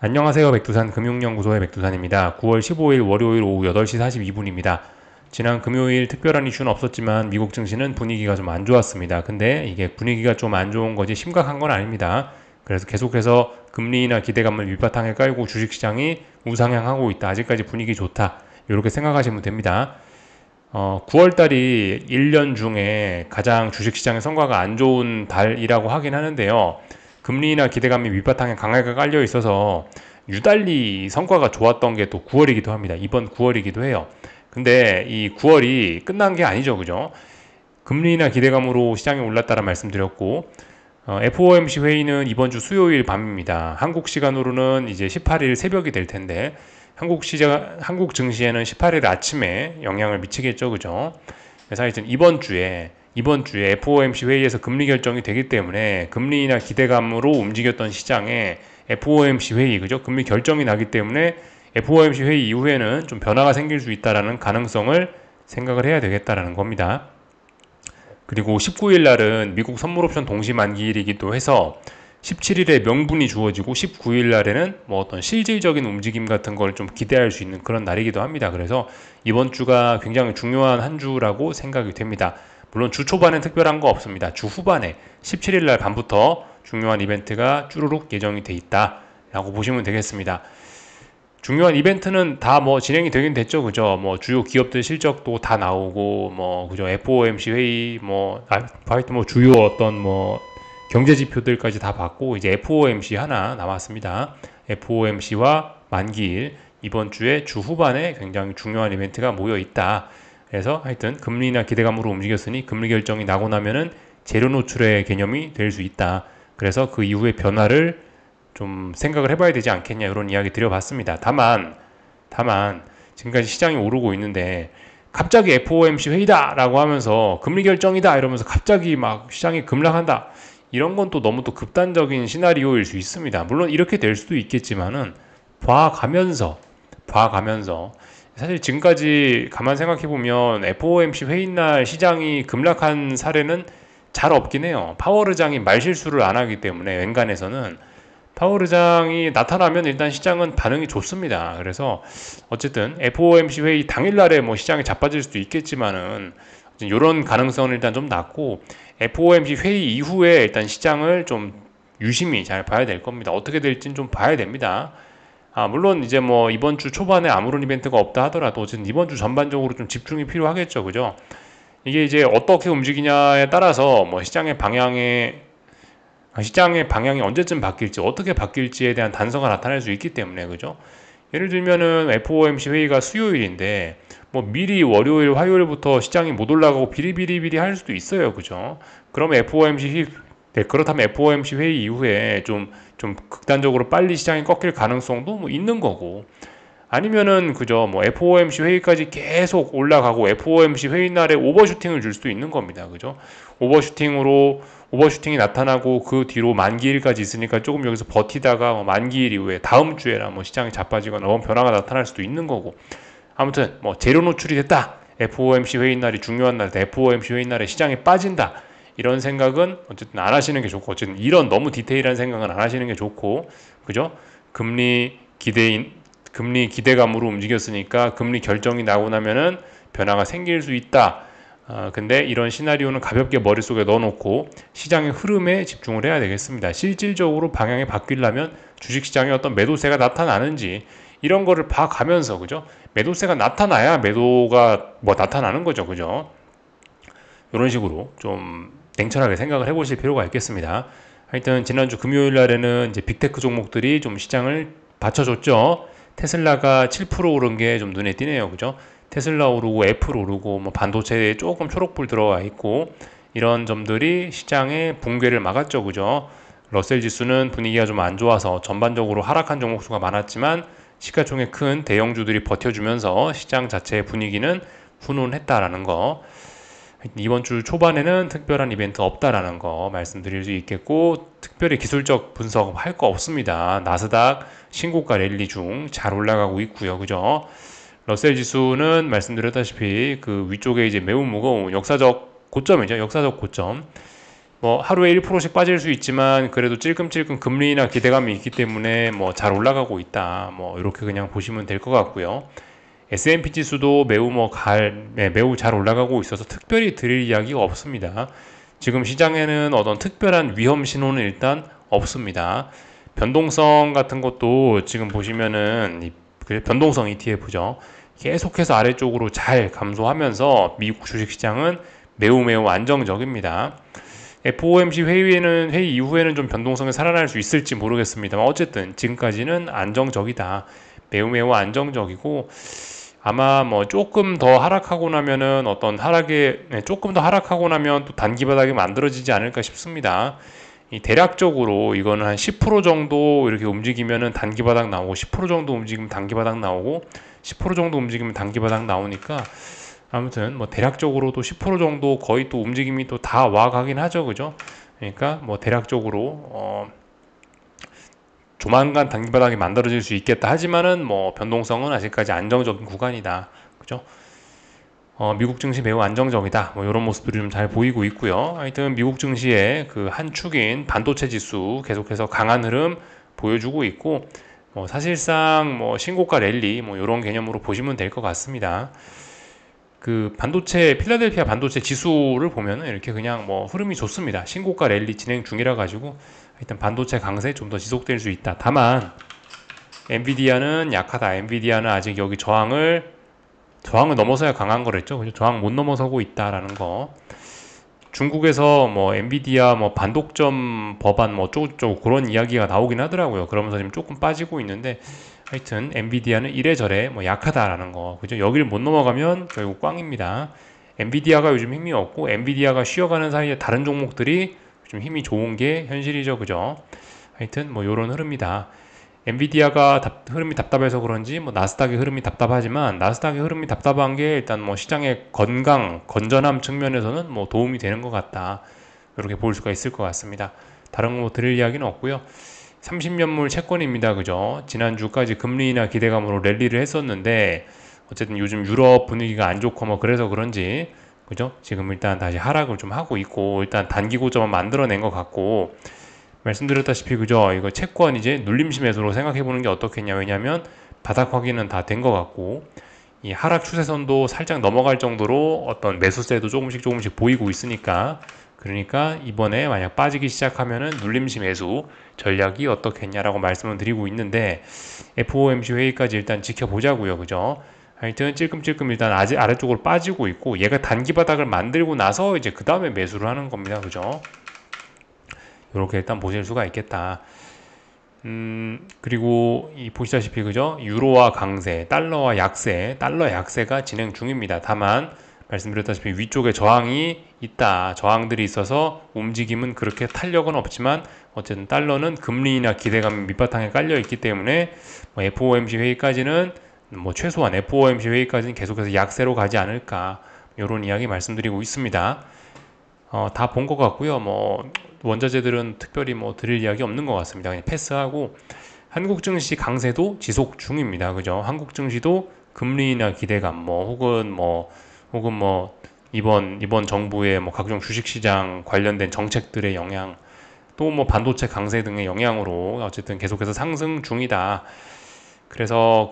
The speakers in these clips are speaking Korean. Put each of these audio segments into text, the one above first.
안녕하세요. 백두산 금융연구소의 백두산입니다. 9월 15일 월요일 오후 8시 42분입니다. 지난 금요일 특별한 이슈는 없었지만 미국 증시는 분위기가 좀 안 좋았습니다. 근데 이게 분위기가 좀 안 좋은 거지 심각한 건 아닙니다. 그래서 계속해서 금리나 기대감을 밑바탕에 깔고 주식시장이 우상향하고 있다. 아직까지 분위기 좋다. 이렇게 생각하시면 됩니다. 9월달이 1년 중에 가장 주식시장의 성과가 안 좋은 달이라고 하긴 하는데요. 금리나 기대감이 밑바탕에 강하게 깔려 있어서 유달리 성과가 좋았던 게 또 9월이기도 합니다. 이번 9월이기도 해요. 근데 이 9월이 끝난 게 아니죠. 그죠? 금리나 기대감으로 시장이 올랐다라 말씀드렸고, FOMC 회의는 이번 주 수요일 밤입니다. 한국 시간으로는 이제 18일 새벽이 될 텐데, 한국 증시에는 18일 아침에 영향을 미치겠죠. 그죠? 그래서 하여튼 이번 주에 FOMC 회의에서 금리 결정이 되기 때문에 금리나 기대감으로 움직였던 시장에 FOMC 회의, 그죠? 금리 결정이 나기 때문에 FOMC 회의 이후에는 좀 변화가 생길 수 있다라는 가능성을 생각을 해야 되겠다라는 겁니다. 그리고 19일 날은 미국 선물옵션 동시 만기일이기도 해서 17일에 명분이 주어지고 19일 날에는 뭐 어떤 실질적인 움직임 같은 걸 좀 기대할 수 있는 그런 날이기도 합니다. 그래서 이번 주가 굉장히 중요한 한 주라고 생각이 됩니다. 물론 주 초반엔 특별한 거 없습니다. 주 후반에 17일 날 밤부터 중요한 이벤트가 쭈루룩 예정이 돼 있다라고 보시면 되겠습니다. 중요한 이벤트는 다 뭐 진행이 되긴 됐죠, 그죠? 뭐 주요 기업들 실적도 다 나오고, 뭐 그죠? FOMC 회의, 하여튼 뭐 주요 어떤 뭐 경제 지표들까지 다 봤고, 이제 FOMC 하나 남았습니다. FOMC와 만기일 이번 주에 주 후반에 굉장히 중요한 이벤트가 모여 있다. 그래서 하여튼 금리나 기대감으로 움직였으니 금리 결정이 나고 나면은 재료 노출의 개념이 될 수 있다. 그래서 그 이후의 변화를 좀 생각을 해봐야 되지 않겠냐 이런 이야기 드려봤습니다. 다만 지금까지 시장이 오르고 있는데 갑자기 FOMC 회의다라고 하면서 금리 결정이다 이러면서 갑자기 막 시장이 급락한다 이런 건 또 너무 또 극단적인 시나리오일 수 있습니다. 물론 이렇게 될 수도 있겠지만은 봐가면서 사실 지금까지 가만 생각해 보면 FOMC 회의 날 시장이 급락한 사례는 잘 없긴 해요. 파월 의장이 말실수를 안 하기 때문에 웬간에서는 파월 의장이 나타나면 일단 시장은 반응이 좋습니다. 그래서 어쨌든 FOMC 회의 당일날에 뭐 시장이 자빠질 수도 있겠지만은 이런 가능성은 일단 좀 낮고 FOMC 회의 이후에 일단 시장을 좀 유심히 잘 봐야 될 겁니다. 어떻게 될지는 좀 봐야 됩니다. 물론 이제 뭐 이번 주 초반에 아무런 이벤트가 없다 하더라도 어쨌든 이번 주 전반적으로 좀 집중이 필요하겠죠. 그죠? 이게 이제 어떻게 움직이냐에 따라서 뭐 시장의 방향이 언제쯤 바뀔지 어떻게 바뀔지에 대한 단서가 나타날 수 있기 때문에 그죠? 예를 들면은 FOMC 회의가 수요일인데 뭐 미리 월요일, 화요일부터 시장이 못 올라가고 비리비리비리 할 수도 있어요, 그죠? 그러면 그렇다면 FOMC 회의 이후에 좀 극단적으로 빨리 시장이 꺾일 가능성도 뭐 있는 거고 아니면은 그죠 뭐 FOMC 회의까지 계속 올라가고 FOMC 회의 날에 오버슈팅을 줄 수도 있는 겁니다. 그죠? 오버슈팅이 나타나고 그 뒤로 만기일까지 있으니까 조금 여기서 버티다가 뭐 만기일 이후에 다음 주에나 뭐 시장이 자빠지거나 변화가 나타날 수도 있는 거고 아무튼 뭐 재료 노출이 됐다. FOMC 회의 날이 중요한 날이다. FOMC 회의 날에 시장이 빠진다. 이런 생각은 어쨌든 안 하시는 게 좋고 어쨌든 이런 너무 디테일한 생각은 안 하시는 게 좋고 그죠? 금리 기대인 금리 기대감으로 움직였으니까 금리 결정이 나고 나면은 변화가 생길 수 있다. 근데 이런 시나리오는 가볍게 머릿속에 넣어놓고 시장의 흐름에 집중을 해야 되겠습니다. 실질적으로 방향이 바뀌려면 주식시장에 어떤 매도세가 나타나는지 이런 거를 봐가면서 그죠? 매도세가 나타나야 매도가 뭐 나타나는 거죠. 그죠? 이런 식으로 좀 냉철하게 생각을 해보실 필요가 있겠습니다. 하여튼 지난주 금요일 날에는 이제 빅테크 종목들이 좀 시장을 받쳐줬죠. 테슬라가 7% 오른 게 좀 눈에 띄네요. 그죠? 테슬라 오르고 애플 오르고 뭐 반도체에 조금 초록불 들어와 있고 이런 점들이 시장의 붕괴를 막았죠. 그죠? 러셀 지수는 분위기가 좀 안 좋아서 전반적으로 하락한 종목 수가 많았지만 시가총액 큰 대형주들이 버텨주면서 시장 자체의 분위기는 훈훈했다라는 거. 이번 주 초반에는 특별한 이벤트 없다라는 거 말씀드릴 수 있겠고 특별히 기술적 분석할 거 없습니다. 나스닥 신고가 랠리 중 잘 올라가고 있고요. 그죠? 러셀 지수는 말씀드렸다시피 그 위쪽에 이제 매우 무거운 역사적 고점이죠. 역사적 고점. 뭐 하루에 1%씩 빠질 수 있지만 그래도 찔끔찔끔 금리나 기대감이 있기 때문에 뭐 잘 올라가고 있다. 뭐 이렇게 그냥 보시면 될 것 같고요. S&P 지수도 매우 잘 올라가고 있어서 특별히 드릴 이야기가 없습니다. 지금 시장에는 어떤 특별한 위험 신호는 일단 없습니다. 변동성 같은 것도 지금 보시면은 변동성 ETF죠. 계속해서 아래쪽으로 잘 감소하면서 미국 주식시장은 매우 안정적입니다. FOMC 회의 이후에는 좀 변동성이 살아날 수 있을지 모르겠습니다만 어쨌든 지금까지는 안정적이다. 매우 안정적이고 아마 뭐 조금 더 하락하고 나면은 조금 더 하락하고 나면 또 단기 바닥이 만들어지지 않을까 싶습니다. 이 대략적으로 이거는 한 10% 정도 이렇게 움직이면은 단기 바닥 나오고 10% 정도 움직이면 단기 바닥 나오고 10% 정도 움직이면 단기 바닥 나오니까 아무튼 뭐 대략적으로도 10% 정도 거의 또 움직임이 또 다 와가긴 하죠, 그죠? 그러니까 뭐 대략적으로 조만간 단기 바닥이 만들어질 수 있겠다 하지만은 뭐 변동성은 아직까지 안정적인 구간이다, 그죠? 미국 증시 매우 안정적이다. 뭐 이런 모습들이 좀 잘 보이고 있고요. 하여튼 미국 증시의 그 한 축인 반도체 지수 계속해서 강한 흐름 보여주고 있고, 뭐 사실상 뭐 신고가 랠리 뭐 이런 개념으로 보시면 될 것 같습니다. 그 필라델피아 반도체 지수를 보면은 이렇게 그냥 뭐 흐름이 좋습니다. 신고가 랠리 진행 중이라 가지고 일단 반도체 강세 좀 더 지속될 수 있다. 다만 엔비디아는 약하다. 엔비디아는 아직 여기 저항을 넘어서야 강한 거랬죠. 그죠? 저항 못 넘어서고 있다라는 거. 중국에서 뭐 엔비디아 뭐 반독점 법안 뭐 어쩌고저쩌고 그런 이야기가 나오긴 하더라고요. 그러면서 지금 조금 빠지고 있는데 하여튼 엔비디아는 이래저래 뭐 약하다라는 거. 그죠? 여기를 못 넘어가면 결국 꽝입니다. 엔비디아가 요즘 힘이 없고 엔비디아가 쉬어가는 사이에 다른 종목들이 좀 힘이 좋은 게 현실이죠. 그죠? 하여튼 뭐 요런 흐름이다. 엔비디아가 흐름이 답답해서 그런지 뭐 나스닥의 흐름이 답답하지만 나스닥의 흐름이 답답한 게 일단 뭐 시장의 건전함 측면에서는 뭐 도움이 되는 것 같다. 이렇게 볼 수가 있을 것 같습니다. 다른 거 드릴 이야기는 없고요. 30년물 채권입니다. 그죠? 지난주까지 금리나 기대감으로 랠리를 했었는데 어쨌든 요즘 유럽 분위기가 안 좋고 뭐 그래서 그런지 그죠? 지금 일단 다시 하락을 좀 하고 있고 일단 단기 고점을 만들어낸 것 같고 말씀드렸다시피 그죠? 이거 채권 이제 눌림시 매수로 생각해 보는 게 어떻겠냐. 왜냐면 바닥 확인은 다 된 것 같고 이 하락 추세선도 살짝 넘어갈 정도로 어떤 매수세도 조금씩 보이고 있으니까 그러니까 이번에 만약 빠지기 시작하면은 눌림시 매수 전략이 어떻겠냐라고 말씀을 드리고 있는데 FOMC 회의까지 일단 지켜보자고요. 그죠? 하여튼 찔끔찔끔 일단 아직 아래쪽으로 빠지고 있고 얘가 단기 바닥을 만들고 나서 이제 그 다음에 매수를 하는 겁니다. 그죠? 이렇게 일단 보실 수가 있겠다. 그리고 보시다시피 그죠? 유로와 강세, 달러 약세가 진행 중입니다. 다만 말씀드렸다시피 위쪽에 저항이 있다. 저항들이 있어서 움직임은 그렇게 탄력은 없지만 어쨌든 달러는 금리나 기대감이 밑바탕에 깔려 있기 때문에 뭐 FOMC 회의까지는 뭐 최소한 FOMC 회의까지는 계속해서 약세로 가지 않을까 이런 이야기 말씀드리고 있습니다. 다 본 것 같고요. 뭐 원자재들은 특별히 뭐 드릴 이야기 없는 것 같습니다. 그냥 패스하고 한국 증시 강세도 지속 중입니다. 그죠? 한국 증시도 금리나 기대감 혹은 뭐 이번 정부의 뭐 각종 주식시장 관련된 정책들의 영향 또 뭐 반도체 강세 등의 영향으로 어쨌든 계속해서 상승 중이다. 그래서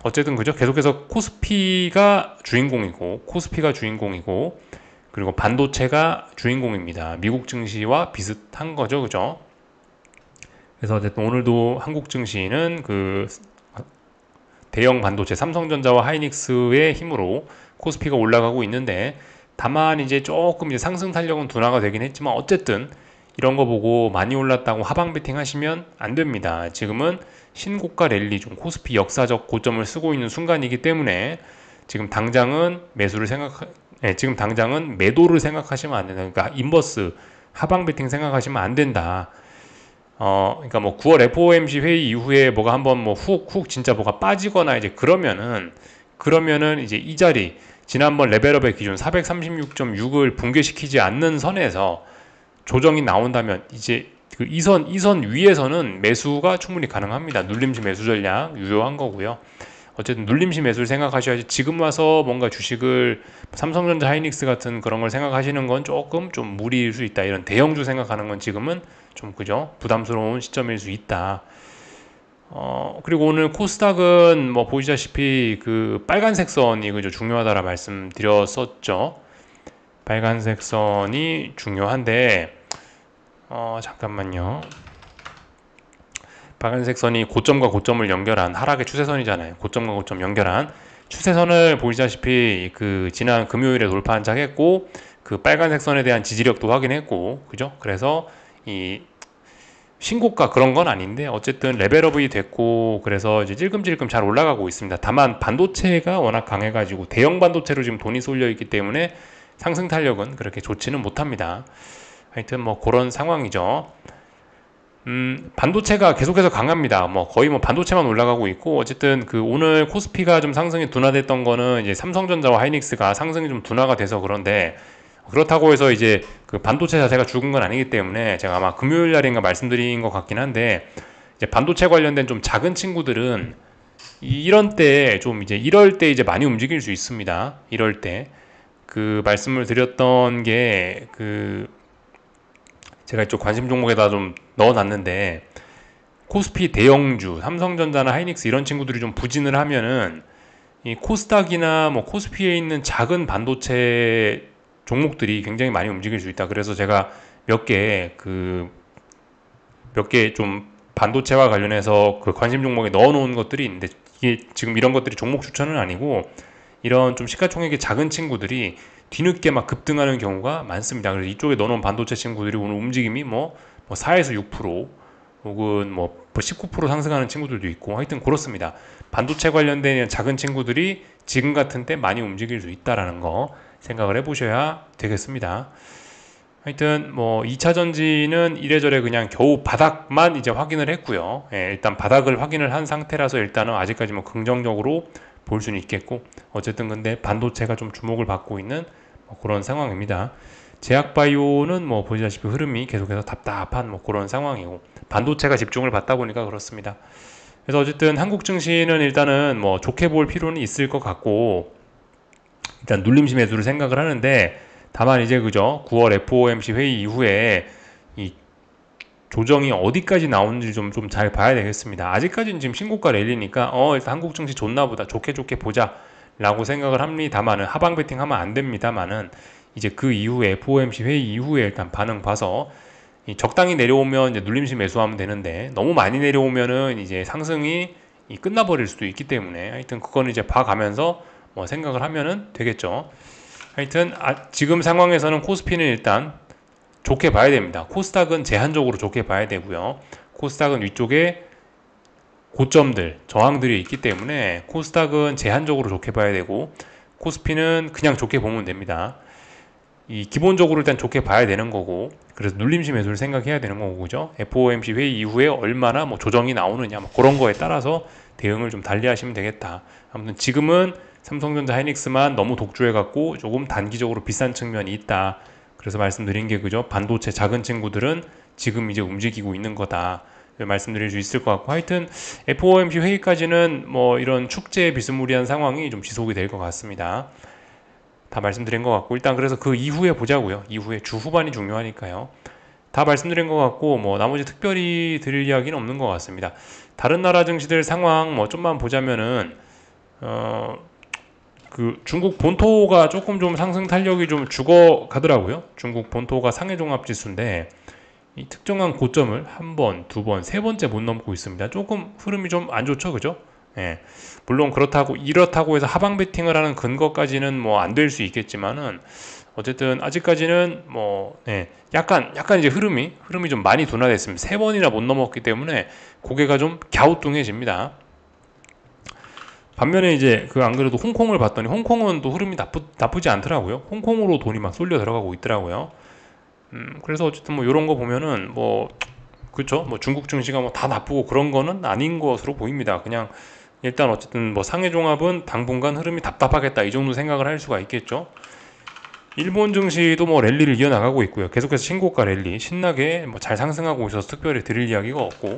어쨌든 그죠? 계속해서 코스피가 주인공이고 그리고 반도체가 주인공입니다. 미국 증시와 비슷한 거죠. 그죠? 그래서 어쨌든 오늘도 한국 증시는 대형 반도체 삼성전자와 하이닉스의 힘으로 코스피가 올라가고 있는데 다만 이제 조금 이제 상승 탄력은 둔화가 되긴 했지만 어쨌든 이런 거 보고 많이 올랐다고 하방 베팅 하시면 안 됩니다. 지금은 신고가 랠리 중 코스피 역사적 고점을 쓰고 있는 순간이기 때문에 지금 당장은 지금 당장은 매도를 생각하시면 안 된다. 그러니까 인버스 하방 베팅 생각하시면 안 된다. 그러니까 뭐 9월 FOMC 회의 이후에 뭐가 한번 뭐 훅 진짜 뭐가 빠지거나 이제 그러면은 이제 이 자리 지난번 레벨업의 기준 436.6을 붕괴시키지 않는 선에서 조정이 나온다면 이제 이 선 위에서는 매수가 충분히 가능합니다. 눌림시 매수 전략 유효한 거고요. 어쨌든 눌림시 매수를 생각하셔야지 지금 와서 뭔가 주식을 삼성전자, 하이닉스 같은 그런 걸 생각하시는 건 조금 좀 무리일 수 있다. 이런 대형주 생각하는 건 지금은 좀 그죠? 부담스러운 시점일 수 있다. 그리고 오늘 코스닥은 뭐 보시다시피 그 빨간색 선이 그죠? 중요하다라 말씀드렸었죠. 빨간색 선이 중요한데 잠깐만요. 빨간색 선이 고점과 고점을 연결한 하락의 추세선이잖아요. 고점과 고점 연결한 추세선을 보시다시피 그 지난 금요일에 돌파 한착했고 그 빨간색 선에 대한 지지력도 확인했고 그죠? 그래서 이 신고가 그런 건 아닌데 어쨌든 레벨업이 됐고 그래서 이제 찔끔찔끔 잘 올라가고 있습니다. 다만 반도체가 워낙 강해가지고 대형 반도체로 지금 돈이 쏠려 있기 때문에 상승 탄력은 그렇게 좋지는 못합니다. 하여튼 뭐 그런 상황이죠. 반도체가 계속해서 강합니다. 뭐 거의 뭐 반도체만 올라가고 있고 어쨌든 그 오늘 코스피가 좀 상승이 둔화됐던 거는 이제 삼성전자와 하이닉스가 상승이 좀 둔화가 돼서 그런데 그렇다고 해서 이제 그 반도체 자체가 죽은 건 아니기 때문에 제가 아마 금요일 날인가 말씀드린 것 같긴 한데 이제 반도체 관련된 좀 작은 친구들은 이런 때 좀 이제 이럴 때 이제 많이 움직일 수 있습니다. 이럴 때 그 말씀을 드렸던 게 그 제가 이쪽 관심 종목에다 좀 넣어놨는데 코스피 대형주, 삼성전자나 하이닉스 이런 친구들이 좀 부진을 하면은 이 코스닥이나 뭐 코스피에 있는 작은 반도체 종목들이 굉장히 많이 움직일 수 있다. 그래서 제가 몇 개 좀 반도체와 관련해서 그 관심 종목에 넣어놓은 것들이 있는데 이게 지금 이런 것들이 종목 추천은 아니고 이런 좀 시가총액이 작은 친구들이 뒤늦게 막 급등하는 경우가 많습니다. 그래서 이쪽에 넣어놓은 반도체 친구들이 오늘 움직임이 뭐 4에서 6% 혹은 뭐 19% 상승하는 친구들도 있고 하여튼 그렇습니다. 반도체 관련된 작은 친구들이 지금 같은 때 많이 움직일 수 있다라는 거 생각을 해보셔야 되겠습니다. 하여튼 뭐 2차 전지는 이래저래 그냥 겨우 바닥만 이제 확인을 했고요. 예, 일단 바닥을 확인을 한 상태라서 일단은 아직까지 뭐 긍정적으로 볼 수는 있겠고 어쨌든 근데 반도체가 좀 주목을 받고 있는 뭐 그런 상황입니다. 제약바이오는 뭐 보시다시피 흐름이 계속해서 답답한 뭐 그런 상황이고 반도체가 집중을 받다 보니까 그렇습니다. 그래서 어쨌든 한국 증시는 일단은 뭐 좋게 볼 필요는 있을 것 같고 일단 눌림시 매수를 생각을 하는데 다만 이제 그죠 9월 FOMC 회의 이후에 이 조정이 어디까지 나오는지 좀 잘 봐야 되겠습니다. 아직까지는 지금 신고가 랠리니까 일단 한국 증시 좋나 보다 좋게 보자 라고 생각을 합니다만은 하방 베팅 하면 안 됩니다만은 이제 그 이후에 FOMC 회의 이후에 일단 반응 봐서 적당히 내려오면 이제 눌림시 매수하면 되는데 너무 많이 내려오면은 이제 상승이 끝나버릴 수도 있기 때문에 하여튼 그거는 이제 봐가면서 뭐 생각을 하면은 되겠죠. 하여튼 지금 상황에서는 코스피는 일단 좋게 봐야 됩니다. 코스닥은 제한적으로 좋게 봐야 되고요. 코스닥은 위쪽에 고점들, 저항들이 있기 때문에 코스닥은 제한적으로 좋게 봐야 되고 코스피는 그냥 좋게 보면 됩니다. 기본적으로 일단 좋게 봐야 되는 거고 그래서 눌림시 매수를 생각해야 되는 거고 그죠? FOMC 회의 이후에 얼마나 뭐 조정이 나오느냐 뭐 그런 거에 따라서 대응을 좀 달리 하시면 되겠다. 아무튼 지금은 삼성전자 하이닉스만 너무 독주해 갖고 조금 단기적으로 비싼 측면이 있다. 그래서 말씀드린 게 그죠? 반도체 작은 친구들은 지금 이제 움직이고 있는 거다. 말씀드릴 수 있을 것 같고 하여튼 FOMC 회의까지는 뭐 이런 축제 비스무리한 상황이 좀 지속이 될 것 같습니다. 다 말씀드린 것 같고 일단 그래서 그 이후에 보자고요. 이후에 주 후반이 중요하니까요. 다 말씀드린 것 같고 뭐 나머지 특별히 드릴 이야기는 없는 것 같습니다. 다른 나라 증시들 상황 뭐 좀만 보자면은 그 중국 본토가 조금 좀 상승 탄력이 좀 죽어 가더라고요. 중국 본토가 상해 종합 지수인데 이 특정한 고점을 한 번, 두 번, 세 번째 못 넘고 있습니다. 조금 흐름이 좀 안 좋죠, 그죠? 예. 물론 이렇다고 해서 하방 베팅을 하는 근거까지는 뭐 안 될 수 있겠지만은 어쨌든 아직까지는 뭐 약간 이제 흐름이 좀 많이 둔화됐습니다. 세 번이나 못 넘었기 때문에 고개가 좀 갸우뚱해집니다. 반면에 이제 그 안 그래도 홍콩을 봤더니 홍콩은 또 흐름이 나쁘지 않더라고요. 홍콩으로 돈이 막 쏠려 들어가고 있더라고요. 그래서 어쨌든 뭐 이런 거 보면은 뭐 그렇죠. 뭐 중국 증시가 뭐 다 나쁘고 그런 거는 아닌 것으로 보입니다. 그냥 일단 어쨌든 뭐 상해 종합은 당분간 흐름이 답답하겠다 이 정도 생각을 할 수가 있겠죠. 일본 증시도 뭐 랠리를 이어나가고 있고요. 계속해서 신고가 랠리 신나게 뭐 잘 상승하고 있어서 특별히 드릴 이야기가 없고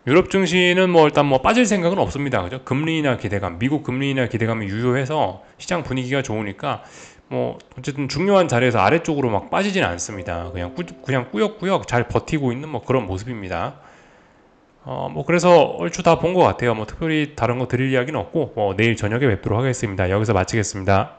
유럽 증시는 뭐 일단 뭐 빠질 생각은 없습니다. 그죠? 금리 인하 기대감, 미국 금리 인하 기대감이 유효해서 시장 분위기가 좋으니까 뭐 어쨌든 중요한 자리에서 아래쪽으로 막 빠지진 않습니다. 그냥 꾸역꾸역 잘 버티고 있는 뭐 그런 모습입니다. 뭐 그래서 얼추 다 본 것 같아요. 뭐 특별히 다른 거 드릴 이야기는 없고 뭐 내일 저녁에 뵙도록 하겠습니다. 여기서 마치겠습니다.